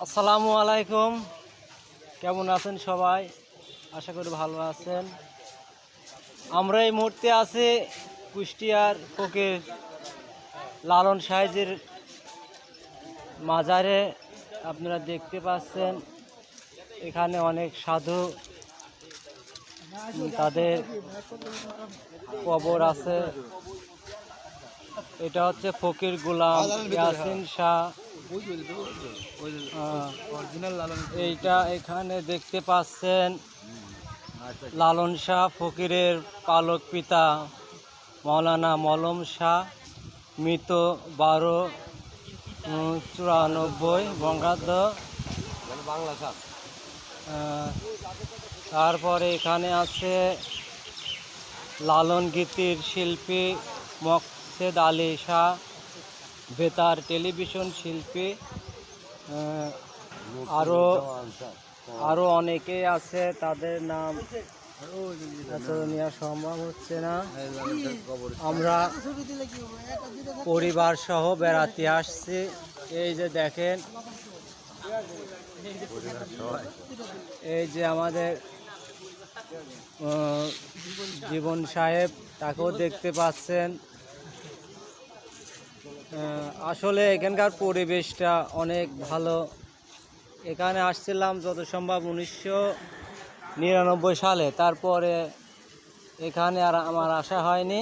আসসালামু আলাইকুম। কেমন আছেন সবাই? আশা করি ভালো আছেন। আমরা এই মুহূর্তে আছি কুষ্টিয়ার ফকির লালন সাহেবের মাজারে। আপনারা দেখতে পাচ্ছেন এখানে অনেক সাধু, তাদের কবর আছে। এটা হচ্ছে ফকির গোলাম ইয়াসিন শাহ। এইটা এখানে দেখতে পাচ্ছেন লালন শাহ ফকিরের পালক পিতা মৌলানা মলম শাহ, মৃত 1294 বঙ্গাব্দ। তারপরে এখানে আছে লালন গীতির শিল্পী মকসেদ আলী শাহ, বেতার টেলিভিশন শিল্পী। আরও অনেকেই আছে, তাদের নাম নেওয়া সম্ভব হচ্ছে না। আমরা পরিবার সহ বেড়াতে আসছি। এই যে দেখেন, এই যে আমাদের জীবন সাহেব, তাকেও দেখতে পাচ্ছেন। আসলে এখানকার পরিবেশটা অনেক ভালো। এখানে আসছিলাম যত সম্ভব 1999 সালে, তারপরে এখানে আর আমার আসা হয়নি।